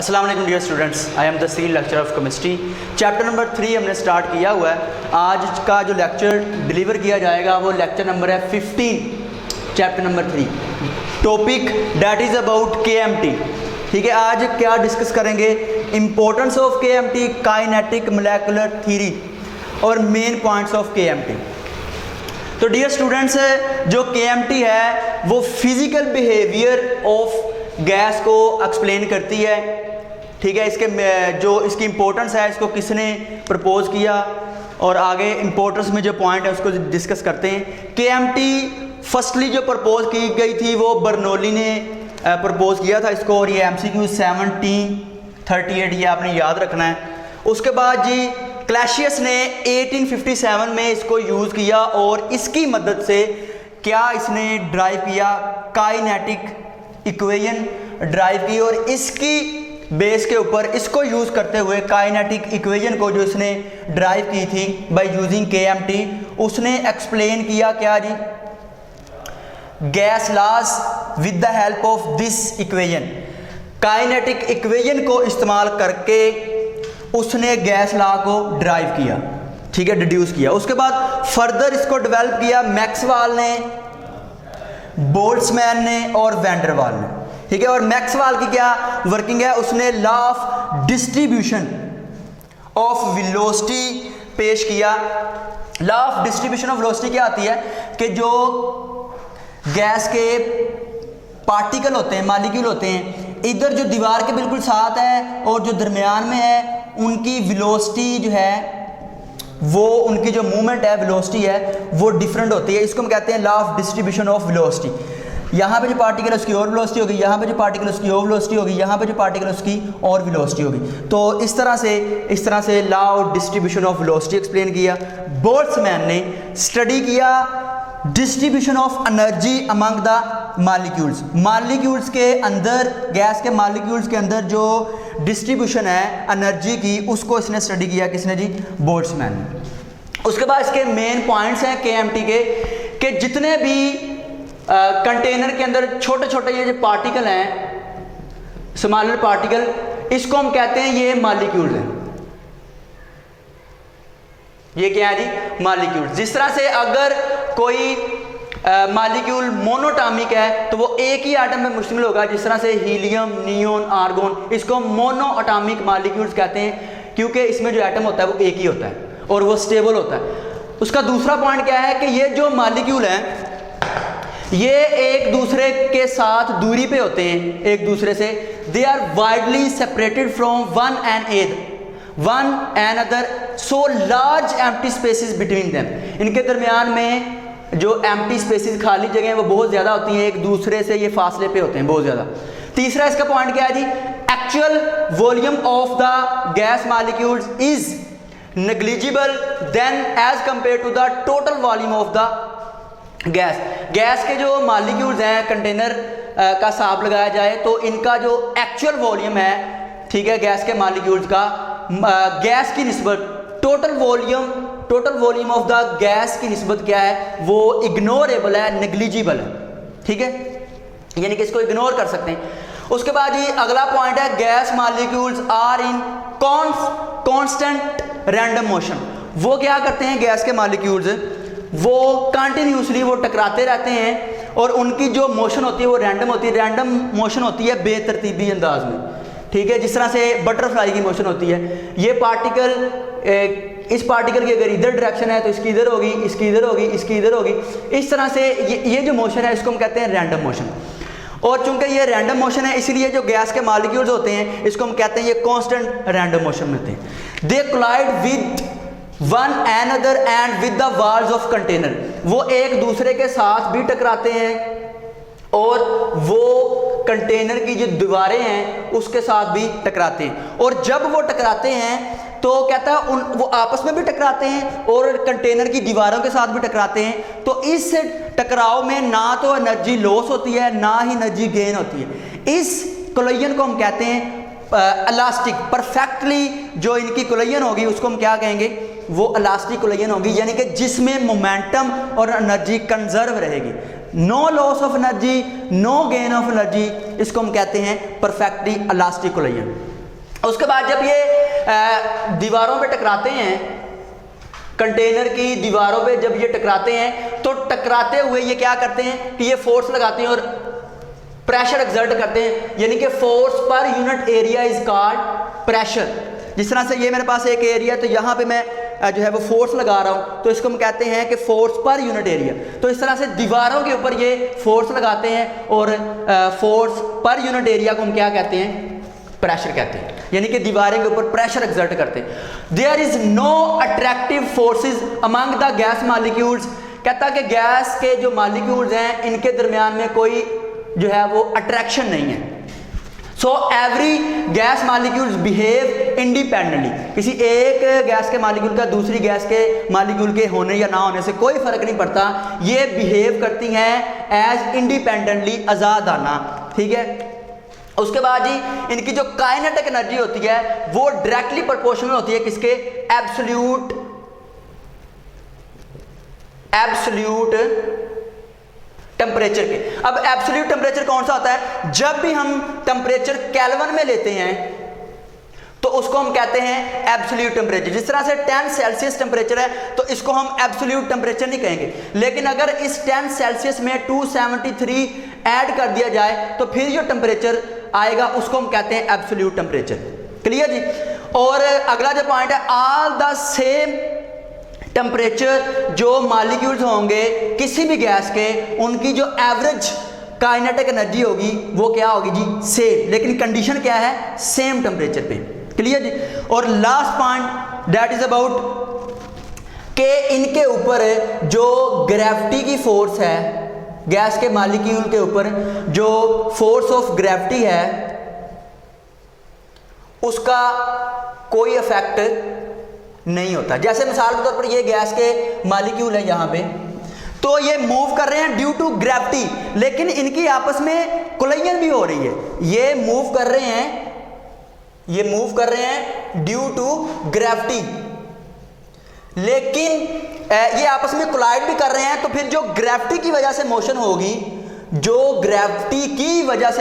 अस्सलाम वालेकुम dear students, I am the senior lecturer of chemistry. Chapter number 3 हमने start किया हुआ है। आज का जो लेक्चर डिलीवर किया जाएगा वो लेक्चर नंबर है 15, chapter number 3। Topic that is about KMT। ठीक है, आज क्या डिस्कस करेंगे? Importance of KMT, kinetic molecular theory और मेन पॉइंट्स ऑफ KMT। तो डियर स्टूडेंट्स, जो KMT है वो फिजिकल बिहेवियर ऑफ गैस को एक्सप्लेन करती है। ठीक है, इसके जो इसकी इम्पोर्टेंस है इसको किसने प्रपोज किया और आगे इम्पोर्टेंस में जो पॉइंट है उसको डिस्कस करते हैं। KMT फर्स्टली जो प्रपोज की गई थी वो बर्नौली ने प्रपोज किया था इसको, और ये MCQ 1738 ये आपने याद रखना है। उसके बाद जी क्लैशियस ने 1857 में इसको यूज़ किया और इसकी मदद से क्या इसने ड्राइव किया, काइनेटिक इक्वेशन ड्राइव की, और इसकी बेस के ऊपर इसको यूज़ करते हुए काइनेटिक इक्वेशन को जो इसने ड्राइव की थी बाय यूजिंग KMT, उसने एक्सप्लेन किया क्या जी, gas laws with the help of this equation. Kinetic equation को इस्तेमाल करके उसने गैस लॉ को ड्राइव किया, ठीक है, डिड्यूस किया। उसके बाद फर्दर इसको डेवलप किया मैक्सवेल ने, बोल्ट्जमैन ने और वैन वाल ने। ठीक है, और मैक्सवेल की क्या वर्किंग है, उसने law of distribution of velocity पेश किया। Law of distribution of velocity क्या आती है कि जो गैस के पार्टिकल होते हैं, मॉलिक्यूल होते हैं, इधर जो दीवार के बिल्कुल साथ है और जो दरमियान में है, उनकी वेलोसिटी जो है वो, उनकी जो मूवमेंट है, वेलोसिटी है, वो डिफरेंट होती है। इसको हम कहते हैं law of distribution of velocity. यहाँ पे जो पार्टिकल है उसकी और वेलोसिटी होगी, यहाँ पे जो पार्टिकल है उसकी और वेलोसिटी होगी, यहाँ पे जो पार्टिकल है उसकी और वेलोसिटी होगी। तो इस तरह से law of distribution of velocity explain किया। बोल्ट्जमैन ने स्टडी किया distribution of energy among the molecules. Molecules के अंदर, गैस के मॉलिक्यूल्स के अंदर जो डिस्ट्रीब्यूशन है एनर्जी की, उसको इसने स्टडी किया। किसने जी? बोल्ट्जमैन ने। उसके बाद इसके मेन पॉइंट्स हैं KMT के कि जितने भी कंटेनर के अंदर छोटे छोटे ये जो पार्टिकल हैं, स्मॉलर पार्टिकल, इसको हम कहते हैं ये मॉलिक्यूल्स हैं। ये क्या है जी? मॉलिक्यूल्स। जिस तरह से अगर कोई मॉलिक्यूल मोनोटॉमिक है तो वो एक ही एटम में मुश्तमिल होगा, जिस तरह से हीलियम, नियोन, आर्गोन, इसको मोनोएटॉमिक मॉलिक्यूल्स कहते हैं क्योंकि इसमें जो एटम होता है वो एक ही होता है और वो स्टेबल होता है। उसका दूसरा पॉइंट क्या है कि ये जो मॉलिक्यूल हैं ये एक दूसरे के साथ दूरी पे होते हैं, एक दूसरे से। They are widely separated from one and other so large empty spaces between them. इनके दरमियान में जो एम्प्टी स्पेसेस, खाली जगह, वो बहुत ज़्यादा होती हैं, एक दूसरे से ये फासले पे होते हैं बहुत ज़्यादा। तीसरा इसका पॉइंट क्या है जी? Actual volume of the gas molecules is negligible than as compare to the total volume of the gas के जो मॉलिक्यूल्स हैं, कंटेनर का हिसाब लगाया जाए तो इनका जो एक्चुअल वॉल्यूम है, ठीक है, गैस के मॉलिक्यूल्स का, गैस की निस्बत, total volume of the gas की निस्बत क्या है, वो इग्नोरेबल है, नेग्लिजिबल है। ठीक है, यानी कि इसको इग्नोर कर सकते हैं। उसके बाद ये अगला पॉइंट है, gas molecules are in constant random motion. वो क्या करते हैं गैस के मॉलिक्यूल्स, वो कंटिन्यूसली वो टकराते रहते हैं और उनकी जो मोशन होती है वो रैंडम होती है। रैंडम मोशन होती है बेतरतीबी अंदाज में, ठीक है, जिस तरह से बटरफ्लाई की मोशन होती है। ये पार्टिकल, इस पार्टिकल की अगर इधर डायरेक्शन है तो इसकी इधर होगी, इसकी इधर होगी, इसकी इधर होगी। इस तरह से ये जो मोशन है इसको हम कहते हैं रैंडम मोशन। और चूंकि ये रैंडम मोशन है इसलिए जो गैस के मॉलिक्यूल्स होते हैं इसको हम कहते हैं ये कांस्टेंट रैंडम मोशन में होते हैं। They collide with one another and with the walls of container. वो एक दूसरे के साथ भी टकराते हैं और वो कंटेनर की जो दीवारें हैं उसके साथ भी टकराते हैं। और जब वो टकराते हैं तो कहता है वो आपस में भी टकराते हैं और कंटेनर की दीवारों के साथ भी टकराते हैं। तो इस टकराव में ना तो एनर्जी लॉस होती है ना ही एनर्जी गेन होती है। इस कोलिजन को हम कहते हैं इलास्टिक। परफेक्टली जो इनकी कोलिजन होगी उसको हम क्या कहेंगे, वो इलास्टिक कोलिजन होगी, यानी कि जिसमें मोमेंटम और एनर्जी कंजर्व रहेगी। No loss of energy, no gain of energy, इसको हम कहते हैं परफेक्टली इलास्टिक कोलिजन। उसके बाद जब ये दीवारों पे टकराते हैं, कंटेनर की दीवारों पे जब ये टकराते हैं तो टकराते हुए ये क्या करते हैं कि ये फोर्स लगाते हैं और प्रेशर एक्सर्ट करते हैं, यानी कि force per unit area is called pressure. जिस तरह से ये मेरे पास एक एरिया है तो यहाँ पे मैं जो है वो फोर्स लगा रहा हूँ, तो इसको हम कहते हैं कि फोर्स पर यूनिट एरिया। तो इस तरह से दीवारों के ऊपर ये फोर्स लगाते हैं और फोर्स पर यूनिट एरिया को हम क्या कहते हैं, प्रेशर कहते हैं, यानी कि दीवारें के ऊपर प्रेशर एक्सर्ट करते हैं। There is no attractive forces among the gas molecules, कहता है कि गैस के जो मॉलिक्यूल्स हैं इनके दरमियान में कोई जो है वो अट्रैक्शन नहीं है। So every gas molecules behave independently, किसी एक गैस के मॉलिक्यूल का दूसरी गैस के मॉलिक्यूल के होने या ना होने से कोई फर्क नहीं पड़ता, ये बिहेव करती हैं एज इंडिपेंडेंटली, आज़ादाना। ठीक है, उसके बाद जी इनकी जो काइनेटिक एनर्जी होती है वो डायरेक्टली प्रोपोर्शनल होती है किसके, एब्सोल्यूट टेम्परेचर के। अब एब्सोल्यूट टेम्परेचर कौन सा होता है, जब भी हम टेम्परेचर केल्विन में लेते हैं तो उसको हम कहते हैं एब्सोल्यूट टेम्परेचर। जिस तरह से 10 सेल्सियस टेम्परेचर है तो इसको हम एब्सोल्यूट टेम्परेचर नहीं कहेंगे, लेकिन अगर इस 10 सेल्सियस में 273 ऐड कर दिया जाए तो फिर जो टेम्परेचर आएगा उसको हम कहते हैं एब्सोल्यूट टेम्परेचर। क्लियर जी। और अगला जो पॉइंट है, ऑल द सेम टेम्परेचर जो मॉलिक्यूल्स होंगे किसी भी गैस के, उनकी जो एवरेज काइनेटिक एनर्जी होगी वो क्या होगी जी, सेम, लेकिन कंडीशन क्या है, सेम टेम्परेचर पे। क्लियर जी। और last point that is about के इनके ऊपर जो ग्रेविटी की फोर्स है, गैस के मॉलिक्यूल के ऊपर जो फोर्स ऑफ ग्रेविटी है उसका कोई इफेक्ट नहीं होता। जैसे मिसाल के तौर पर ये गैस के मॉलिक्यूल है यहाँ पे, तो ये मूव कर रहे हैं ड्यू टू ग्रेविटी, लेकिन इनकी आपस में कोलिजन भी हो रही है। ये मूव कर रहे हैं ड्यू टू ग्रेविटी, लेकिन ये आपस में कोलाइड भी कर रहे हैं, तो फिर जो ग्रेविटी की वजह से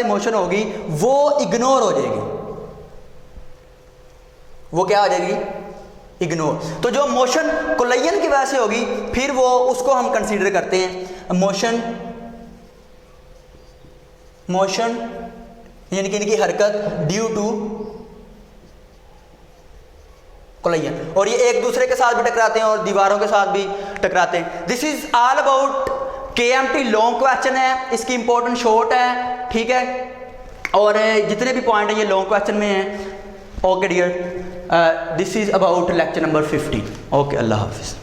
मोशन होगी, वो इग्नोर हो जाएगी। वो क्या हो जाएगी, इग्नोर। तो जो मोशन कोलिजन की वजह से होगी फिर वो उसको हम कंसीडर करते हैं मोशन यानी कि इनकी हरकत ड्यू टू कोलिजन। और ये एक दूसरे के साथ भी टकराते हैं और दीवारों के साथ भी टकराते हैं। This is all about KMT long question है, इसकी इंपॉर्टेंट शॉर्ट है। ठीक है, और जितने भी पॉइंट हैं ये लॉन्ग क्वेश्चन में हैं। Okay dear, this is about lecture number 50। Okay, अल्लाह हाफिज़।